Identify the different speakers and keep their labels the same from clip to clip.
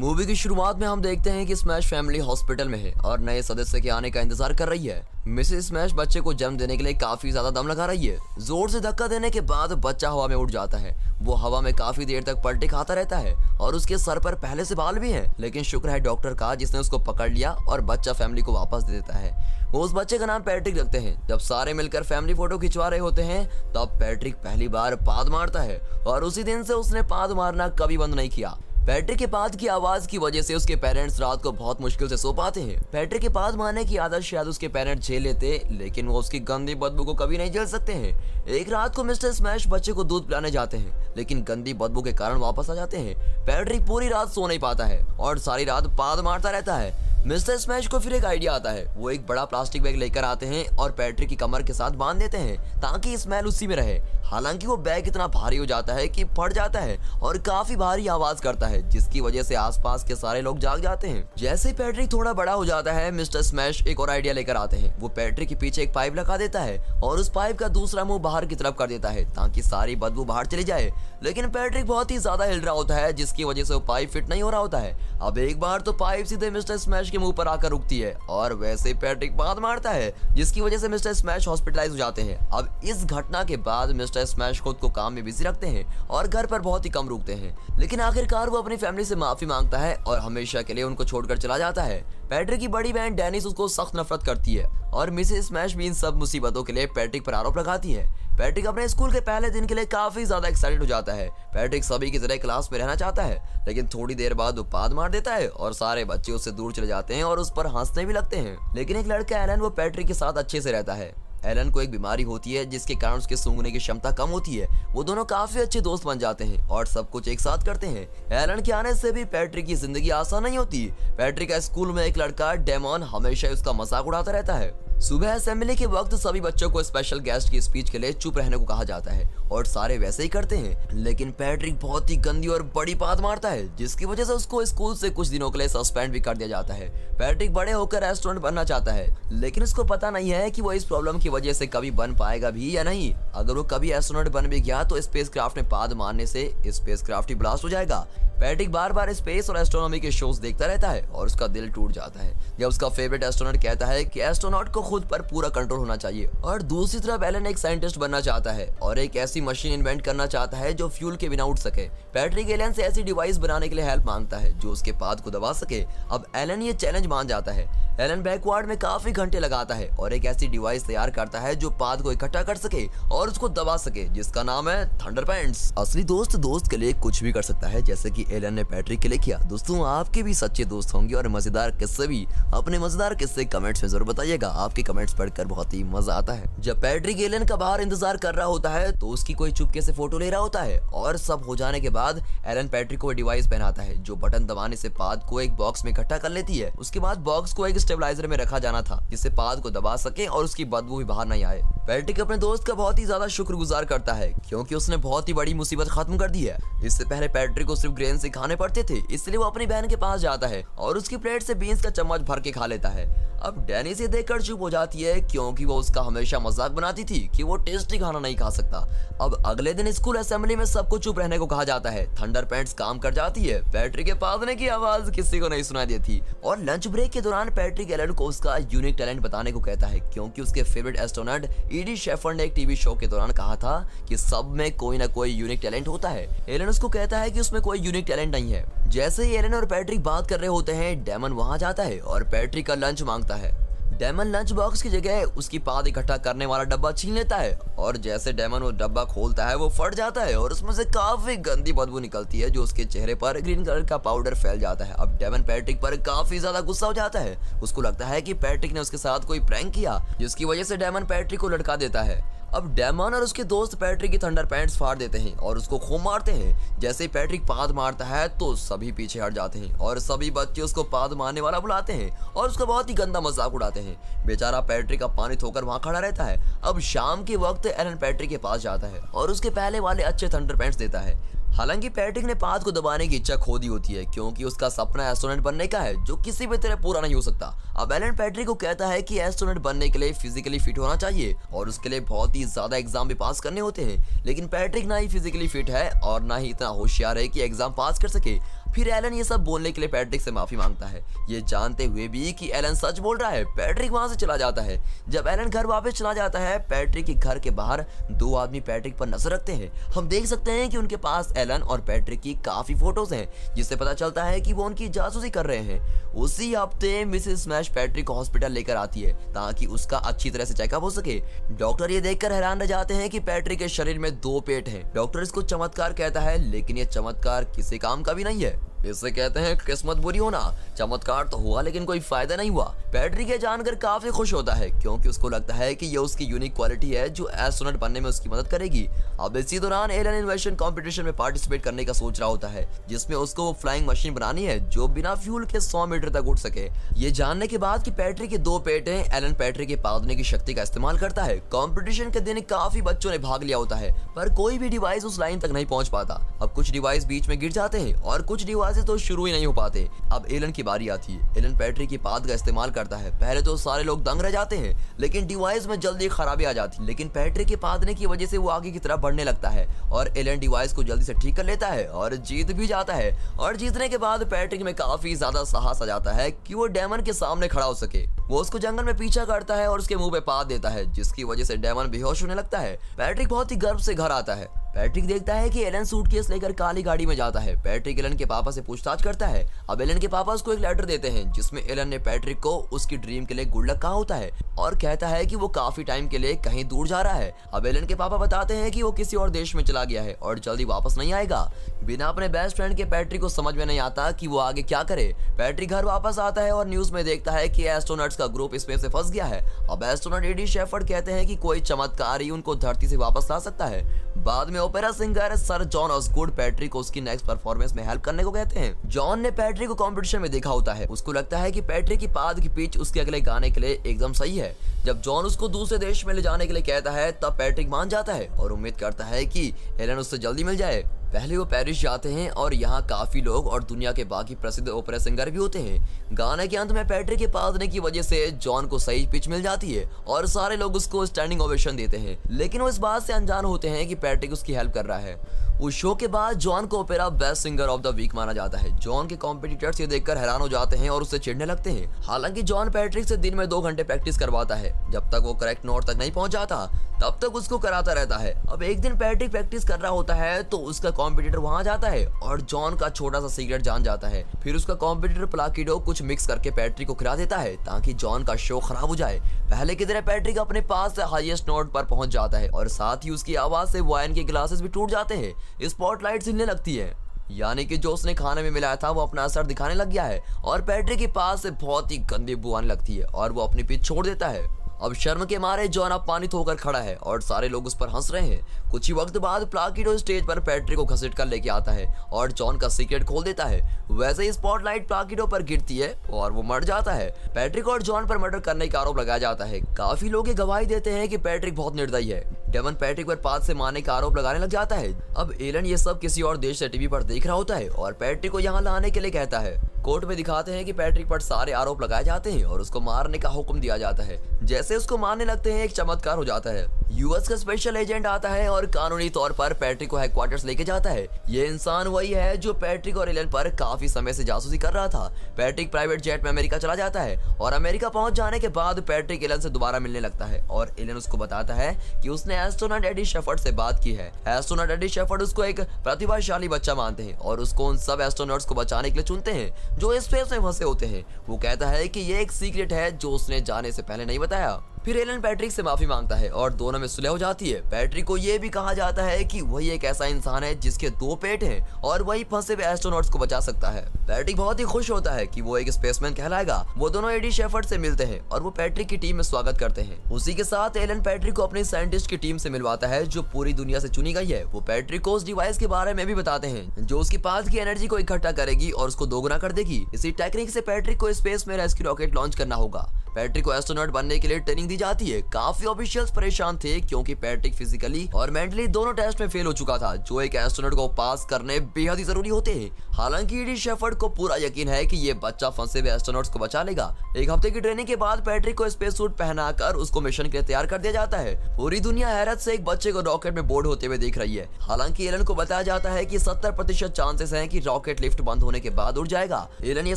Speaker 1: Movie की शुरुआत में हम देखते हैं कि स्मैश फैमिली हॉस्पिटल में है और नए सदस्य के आने का इंतजार कर रही है। मिसेस स्मैश बच्चे को जन्म देने के लिए काफी ज्यादा दम लगा रही है। जोर से धक्का देने के बाद बच्चा हवा में उड़ जाता है। वो हवा में काफी देर तक पलटे खाता रहता है और उसके सर पर पहले से बाल भी हैं, लेकिन शुक्र है डॉक्टर का जिसने उसको पकड़ लिया और बच्चा फैमिली को वापस दे देता है। वो उस बच्चे का नाम पैट्रिक रखते हैं। जब सारे मिलकर फैमिली फोटो खिंचवा रहे होते हैं तब पैट्रिक पहली बार पाद मारता है और उसी दिन से उसने पाद मारना कभी बंद नहीं किया। पैट्रिक के पाद की आवाज की वजह से उसके पेरेंट्स रात को बहुत मुश्किल से सो पाते हैं। पैट्रिक के पाद मारने की आदत शायद उसके पेरेंट्स झेल लेते, लेकिन वो उसकी गंदी बदबू को कभी नहीं झेल सकते हैं। एक रात को मिस्टर स्मैश बच्चे को दूध पिलाने जाते हैं, लेकिन गंदी बदबू के कारण वापस आ जाते हैं। पैट्रिक पूरी रात सो नहीं पाता है और सारी रात पाद मारता रहता है। मिस्टर स्मैश को फिर एक आइडिया आता है। वो एक बड़ा प्लास्टिक बैग लेकर आते हैं और पैट्रिक की कमर के साथ बांध देते हैं ताकि स्मेल उसी में रहे। हालांकि वो बैग इतना भारी हो जाता है कि फट जाता है और काफी भारी आवाज करता है, जिसकी वजह से आसपास के सारे लोग जाग जाते हैं। जैसे ही पैट्रिक थोड़ा बड़ा हो जाता है मिस्टर स्मैश एक और आइडिया लेकर आते हैं। वो पैट्रिक के पीछे एक पाइप लगा देता है और उस पाइप का दूसरा मुंह बाहर की तरफ कर देता है ताकि सारी बदबू बाहर चली जाए। लेकिन पैट्रिक बहुत ही ज्यादा हिल रहा होता है, जिसकी वजह से वो पाइप फिट नहीं हो रहा होता है। अब एक बार तो पाइप सीधे मिस्टर स्मैश के मुंह पर आकर रुकती है और वैसे ही पैट्रिक पाद मारता है, जिसकी वजह से मिस्टर स्मैश हॉस्पिटलाइज हो जाते हैं। अब इस घटना के बाद मिस्टर स्मैश खुद को काम में बिजी रखते हैं और घर पर बहुत ही कम रुकते हैं। लेकिन आखिरकार वो अपनी फैमिली से माफी मांगता है और हमेशा के लिए उनको छोड़कर चला जाता है। पैट्रिक की बड़ी बहन डेनिस उसको सख्त नफरत करती है और मिसेस स्मैश भी इन सब मुसीबतों के लिए पैट्रिक पर आरोप लगाती है। पैट्रिक अपने स्कूल के पहले दिन के लिए काफी ज्यादा एक्साइटेड हो जाता है। पैट्रिक सभी की तरह क्लास में रहना चाहता है, लेकिन थोड़ी देर बाद वो पाद मार देता है और सारे बच्चे उससे दूर चले जाते हैं और उस पर हंसने भी लगते हैं। लेकिन एक लड़का एलन वो पैट्रिक के साथ अच्छे से रहता है। एलन को एक बीमारी होती है जिसके कारण उसके सूंघने की क्षमता कम होती है। वो दोनों काफी अच्छे दोस्त बन जाते हैं और सब कुछ एक साथ करते हैं। एलन के आने से भी पैट्रिक की जिंदगी आसान नहीं होती। पैट्रिक का स्कूल में एक लड़का डेमन हमेशा उसका मजाक उड़ाता रहता है। सुबह असेंबली के वक्त सभी बच्चों को स्पेशल गेस्ट की स्पीच के लिए चुप रहने को कहा जाता है और सारे वैसे ही करते हैं। लेकिन पैट्रिक बहुत ही गंदी और बड़ी बात मारता है, जिसकी वजह से उसको स्कूल से कुछ दिनों के लिए सस्पेंड भी कर दिया जाता है। पैट्रिक बड़े होकर रेस्टोरेंट बनना चाहता है, लेकिन उसको पता नहीं है कि वो इस प्रॉब्लम की वजह से कभी बन पाएगा भी या नहीं। अगर वो कभी एस्ट्रोनॉट बन भी गया तो स्पेसक्राफ्ट में पाद मारने से स्पेसक्राफ्ट ही ब्लास्ट हो जाएगा। पैट्रिक बार बार स्पेस और एस्ट्रोनॉमी के शोज देखता रहता है और उसका दिल टूट जाता है जब उसका फेवरेट एस्ट्रोनॉट कहता है कि एस्ट्रोनॉट को खुद पर पूरा कंट्रोल होना चाहिए। और दूसरी तरफ एलन एक साइंटिस्ट बनना चाहता है और एक ऐसी मशीन इन्वेंट करना चाहता है जो फ्यूल के बिना उड़ सके। पैट्रिक एलन से ऐसी डिवाइस बनाने के लिए हेल्प मांगता है जो उसके पाद को दबा सके। अब एलन ये चैलेंज मान जाता है। एलन बैकवार्ड में काफी घंटे लगाता है और एक ऐसी डिवाइस तैयार करता है जो पाद को इकट्ठा कर सके और उसको दबा सके, जिसका नाम है थंडर पैंट्स। असली दोस्त दोस्त के लिए कुछ भी कर सकता है, जैसे कि एलन ने पैट्रिक के लिए किया। दोस्तों, आपके भी सच्चे दोस्त होंगे और मजेदार किस्से भी। अपने मजेदार किस्से कमेंट्स में जरूर बताइएगा। आपके कमेंट्स पढ़कर बहुत ही मजा आता है। जब पैट्रिक एलन का बाहर इंतजार कर रहा होता है तो उसकी कोई चुपके से फोटो ले रहा होता है और सब हो जाने के बाद एलन पैट्रिक को डिवाइस पहनाता है जो बटन दबाने से पाद को एक बॉक्स में इकट्ठा कर लेती है। उसके बाद बॉक्स को एक स्टेबलाइजर में रखा जाना था जिससे पाद को दबा सके और उसकी बदबू भी बाहर नहीं आए। पैट्रिक अपने दोस्त का बहुत ही ज्यादा शुक्रगुजार करता है क्योंकि उसने बहुत ही बड़ी मुसीबत खत्म कर दी है। इससे पहले पैट्रिक को सिर्फ ग्रेन से खाने पड़ते थे, इसलिए वो अपनी बहन के पास जाता है और उसकी प्लेट से बीन्स का चम्मच भर के खा लेता है। अब डेनिस ये देखकर चुप हो जाती है क्योंकि वो उसका हमेशा मजाक बनाती थी कि वो टेस्टी खाना नहीं खा सकता। अब अगले दिन स्कूल असेंबली में सबको चुप रहने को कहा जाता है। थंडर पैंट्स काम कर जाती है। पैट्रिक के पादने की आवाज किसी को नहीं सुनाई देती और लंच ब्रेक के दौरान पैट्रिक एलन को उसका यूनिक टैलेंट बताने को कहता है क्योंकि उसके फेवरेट एस्ट्रोनॉट ईडी शेफर्ड ने एक टीवी शो के दौरान कहा था कि सब में कोई ना कोई यूनिक टैलेंट होता है। एलन उसको कहता है कि उसमें कोई यूनिक टैलेंट नहीं है। जैसे ही एलन और पैट्रिक बात कर रहे होते हैं डेमन वहां जाता है और पैट्रिक का लंच मांगता है। डेमन लंच बॉक्स की जगह उसकी पाद इकट्ठा करने वाला डब्बा छीन लेता है और जैसे डेमन वो डब्बा खोलता है वो फट जाता है और उसमें से काफी गंदी बदबू निकलती है जो उसके चेहरे पर ग्रीन कलर का पाउडर फैल जाता है। अब डेमन पैट्रिक पर काफी ज्यादा गुस्सा हो जाता है। उसको लगता है कि पैट्रिक ने उसके साथ कोई प्रैंक किया, जिसकी वजह से डेमन पैट्रिक को लटका देता है। अब डेमन और उसके दोस्त पैट्रिक की थंडर पैंट्स फाड़ देते हैं और उसको खूब मारते हैं। जैसे ही पैट्रिक पाद मारता है तो सभी पीछे हट जाते हैं और सभी बच्चे उसको पाद मारने वाला बुलाते हैं और उसका बहुत ही गंदा मजाक उड़ाते हैं। बेचारा पैट्रिक अब पानी धोकर वहां खड़ा रहता है। अब शाम के वक्त एलन पैट्रिक के पास जाता है और उसके पहले वाले अच्छे थंडर पैंट्स देता है। हालांकि पैट्रिक ने पाथ को दबाने की इच्छा खो दी होती है क्योंकि उसका सपना एस्ट्रोनॉट बनने का है जो किसी भी तरह पूरा नहीं हो सकता। अब एलन पैट्रिक को कहता है कि एस्ट्रोनॉट बनने के लिए फिजिकली फिट होना चाहिए और उसके लिए बहुत ही ज्यादा एग्जाम भी पास करने होते हैं, लेकिन पैट्रिक ना ही फिजिकली फिट है और ना ही इतना होशियार है कि एग्जाम पास कर सके। फिर एलन ये सब बोलने के लिए पैट्रिक से माफी मांगता है, ये जानते हुए भी कि एलन सच बोल रहा है। पैट्रिक वहां से चला जाता है। जब एलन घर वापस चला जाता है, पैट्रिक के घर के बाहर दो आदमी पैट्रिक पर नजर रखते हैं। हम देख सकते हैं कि उनके पास एलन और पैट्रिक की काफी फोटोज हैं, जिससे पता चलता है कि वो उनकी जासूसी कर रहे हैं। उसी हफ्ते मिसेस स्मैश पैट्रिक को हॉस्पिटल लेकर आती है ताकि उसका अच्छी तरह से चेकअप हो सके। डॉक्टर ये देखकर हैरान रह जाते हैं कि पैट्रिक के शरीर में 2 पेट हैं। डॉक्टर इसको चमत्कार कहता है, लेकिन ये चमत्कार किसी काम का भी नहीं है। इसे कहते हैं किस्मत बुरी होना। चमत्कार तो हुआ लेकिन कोई फायदा नहीं हुआ। पैट्रिक ये जानकर काफी खुश होता है क्योंकि उसको लगता है कि ये उसकी यूनिक क्वालिटी है जो एस्ट्रोनॉट बनने में उसकी मदद करेगी। अब इसी दौरान एलन इन्वेंशन कंपटीशन में पार्टिसिपेट करने का सोच रहा होता है, जिसमें उसको वो फ्लाइंग मशीन बनानी है जो बिना फ्यूल के 100 मीटर तक उड़ सके। ये जानने के बाद कि पैट्रिक के 2 पेट हैं, एलन पैट्रिक के पादने की शक्ति का इस्तेमाल करता है। कंपटीशन के दिन काफी बच्चों ने भाग लिया होता है, पर कोई भी डिवाइस उस लाइन तक नहीं पहुंच पाता। अब कुछ डिवाइस बीच में गिर जाते हैं और कुछ डिवाइस तो शुरू ही नहीं हो पाते। अब एलन की बारी आती है। एलन पैट्रिक की पाद का इस्तेमाल करता है। पहले तो सारे लोग दंग रह जाते हैं, लेकिन डिवाइस में जल्दी खराबी आ जाती है। लेकिन पैट्रिक के पादने की वजह से वो आगे की तरफ बढ़ने लगता है और एलन डिवाइस को जल्दी से ठीक कर लेता है और जीत भी जाता है। और जीतने के बाद पैट्रिक में काफी ज्यादा साहस आ जाता है कि वो डेमन के सामने खड़ा हो सके। वो उसको जंगल में पीछा करता है और उसके मुंह पे पाद देता है, जिसकी वजह से डेमन बेहोश होने लगता है। पैट्रिक बहुत ही गर्व से घर आता है। पैट्रिक देखता है कि एलन सूटकेस लेकर काली गाड़ी में जाता है। पैट्रिक एलन के पापा से पूछताछ करता है। अब एलन के पापा उसको एक लेटर देते हैं जिसमें एलन ने पैट्रिक को उसकी ड्रीम के लिए गुड लक कहा होता है और कहता है कि वो काफी टाइम के लिए कहीं दूर जा रहा है। अब एलन के पापा बताते हैं कि वो किसी और देश में चला गया है और जल्दी वापस नहीं आएगा। बिना अपने बेस्ट फ्रेंड के पैट्रिक को समझ में नहीं आता कि वो आगे क्या करे। पैट्रिक घर वापस आता है और न्यूज में देखता है कि एस्ट्रोनॉट्स का ग्रुप स्पेस से फंस गया है। अब एस्ट्रोनॉट एडी शेफर्ड कहते हैं कि कोई चमत्कार ही उनको धरती से वापस ला सकता है। बाद में opera singer sir John Osgood Patrick को उसकी नेक्स्ट परफॉर्मेंस में हेल्प करने को कहते हैं। जॉन ने पैट्रिक को कंपटीशन में देखा होता है। उसको लगता है कि पैट्रिक की पाद की पिच उसके अगले गाने के लिए एकदम सही है। जब जॉन उसको दूसरे देश में ले जाने के लिए कहता है, तब पैट्रिक मान जाता है और उम्मीद करता है कि एलन उससे जल्दी मिल जाए। पहले वो पेरिस जाते हैं और यहाँ काफी लोग और दुनिया के बाकी प्रसिद्ध ओपेरा सिंगर भी होते हैं। गाने के अंत में पैट्रिक के पादने की वजह से जॉन को सही पिच मिल जाती है और सारे लोग उसको स्टैंडिंग ओवेशन देते हैं, लेकिन वो इस बात से अनजान होते हैं कि पैट्रिक उसकी हेल्प कर रहा है। उस शो के बाद जॉन को opera best singer of the week माना जाता है। जॉन के कॉम्पिटिटर्स ये देखकर हैरान हो जाते हैं और उससे चिढ़ने लगते हैं। हालांकि जॉन पैट्रिक से दिन में 2 घंटे प्रैक्टिस करवाता है। जब तक वो करेक्ट नोट तक नहीं पहुंच जाता तब तक उसको कराता रहता है। अब एक दिन पैट्रिक प्रैक्टिस कर रहा होता है तो उसका कॉम्पिटिटर वहां जाता है और जॉन का छोटा सा सीक्रेट जान जाता है। फिर उसका कॉम्पिटिटर प्लाकिडो कुछ मिक्स करके पैट्रिक को खिला देता है ताकि जॉन का शो खराब हो जाए। पहले की तरह पैट्रिक अपने पास से हाईएस्ट नोट पर पहुंच जाता है और साथ ही उसकी आवाज से वाइन के ग्लासेस भी टूट जाते हैं। स्पॉटलाइट हिलने लगती है, यानी कि जो उसने खाने में मिलाया था वो अपना असर दिखाने लग गया है और पैट्रिक के पास से बहुत ही गंदी बू आने लगती है और वो अपनी पिच छोड़ देता है। अब शर्म के मारे जॉन अब पानी धोकर खड़ा है और सारे लोग उस पर हंस रहे हैं। कुछ ही वक्त बाद प्लाकिडो स्टेज पर पैट्रिक को घसीट कर लेके आता है और जॉन का सीक्रेट खोल देता है। वैसे ही स्पॉटलाइट प्लाकिडो पर गिरती है और वो मर जाता है। पैट्रिक और जॉन पर मर्डर करने का आरोप लगाया जाता है। काफी लोग ये गवाही देते हैं कि पैट्रिक बहुत निर्दयी है। डेमन पैट्रिक पर पाद से मारने का आरोप लगाने लग जाता है। अब एलन ये सब किसी और देश से टीवी पर देख रहा होता है और पैट्रिक को यहाँ लाने के लिए कहता है। कोर्ट में दिखाते हैं कि पैट्रिक पर सारे आरोप लगाए जाते हैं और उसको मारने का हुक्म दिया जाता है। जैसे उसको मारने लगते हैं, एक चमत्कार हो जाता है। यूएस का स्पेशल एजेंट आता है और कानूनी तौर पर पैट्रिक को हेडक्वार्टर्स लेके जाता है। ये इंसान वही है जो पैट्रिक और एलन पर काफी समय से जासूसी कर रहा था। पैट्रिक प्राइवेट जेट में अमेरिका चला जाता है और अमेरिका पहुंच जाने के बाद पैट्रिक एलन से दोबारा मिलने लगता है और एलन उसको बताता है कि उसने एस्ट्रोनॉट एडी शेफर्ड से बात की है। एस्ट्रोनॉट एडी शेफर्ड उसको एक प्रतिभाशाली बच्चा मानते हैं और उसको उन सब एस्ट्रोनॉट्स को बचाने के लिए चुनते हैं जो स्पेस में फंसे होते हैं। वो कहता है कि ये एक सीक्रेट है जो उसने जाने से पहले नहीं बताया। फिर एलन पैट्रिक से माफी मांगता है और दोनों में सुलह हो जाती है। पैट्रिक को ये भी कहा जाता है कि वही एक ऐसा इंसान है जिसके 2 पेट हैं और वही फंसे हुए एस्ट्रोनॉट्स को बचा सकता है। पैट्रिक बहुत ही खुश होता है कि वो एक स्पेसमैन कहलाएगा। वो दोनों एडी शेफर्ड से मिलते हैं और वो पैट्रिक की टीम में स्वागत करते हैं। उसी के साथ एलन पैट्रिक को अपने साइंटिस्ट की टीम से मिलवाता है जो पूरी दुनिया से चुनी गई है। वो पैट्रिक को उस डिवाइस के बारे में भी बताते हैं जो उसकी पाद की एनर्जी को इकट्ठा करेगी और उसको दोगुना कर देगी। इसी टेक्निक से पैट्रिक को स्पेस में रेस्क्यू रॉकेट लॉन्च करना होगा। पैट्रिक को एस्ट्रोनॉट बनने के लिए ट्रेनिंग दी जाती है। काफी ऑफिशियल्स परेशान थे क्योंकि पैट्रिक फिजिकली और मेंटली दोनों टेस्ट में फेल हो चुका था, जो एक एस्ट्रोनॉट को पास करने बेहद ही जरूरी होते हैं। हालांकि ईडी शेफर्ड को पूरा यकीन है कि ये बच्चा फंसे हुए एस्ट्रोनॉट्स को बचा लेगा। एक हफ्ते की ट्रेनिंग के बाद पैट्रिक को स्पेस सूट पहनाकर उसको मिशन के लिए तैयार कर दिया जाता है। पूरी दुनिया हैरत से एक बच्चे को रॉकेट में बोर्ड होते हुए देख रही है। हालांकि एलन को बताया जाता है कि 70% चांसेस हैं कि रॉकेट लिफ्ट बंद होने के बाद उड़ जाएगा। एलन ये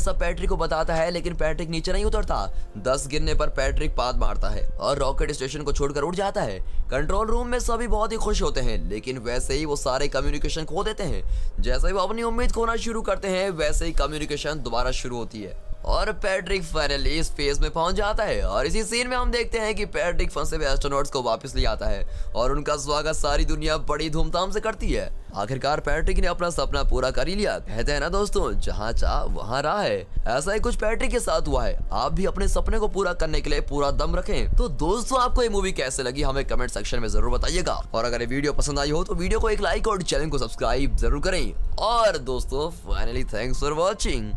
Speaker 1: सब पैट्रिक को बताता है, लेकिन पैट्रिक नीचे नहीं उतरता। 10 गिरने पर पैट्रिक पाद मारता है और रॉकेट स्टेशन को छोड़कर उड़ जाता है। कंट्रोल रूम में सभी बहुत ही खुश होते हैं, लेकिन वैसे ही वो सारे कम्युनिकेशन खो देते हैं। जैसे ही वो अपनी उम्मीद खोना शुरू करते हैं, वैसे ही कम्युनिकेशन दोबारा शुरू होती है और पैट्रिक फाइनली इस फेज में पहुंच जाता है। और इसी सीन में हम देखते हैं कि पैट्रिक फंसे हुए एस्ट्रोनॉट्स को वापस ले आता है और उनका स्वागत सारी दुनिया बड़ी धूमधाम से करती है। आखिरकार पैट्रिक ने अपना सपना पूरा कर ही लिया। कहते हैं ना दोस्तों, जहाँ चाह वहाँ राह है। ऐसा ही कुछ पैट्रिक के साथ हुआ है। आप भी अपने सपने को पूरा करने के लिए पूरा दम रखें। तो दोस्तों, आपको ये मूवी कैसे लगी हमें कमेंट सेक्शन में जरूर बताइएगा। और अगर ये वीडियो पसंद आई हो तो वीडियो को एक लाइक और चैनल को सब्सक्राइब जरूर करें। और दोस्तों, फाइनली थैंक्स फॉर वॉचिंग।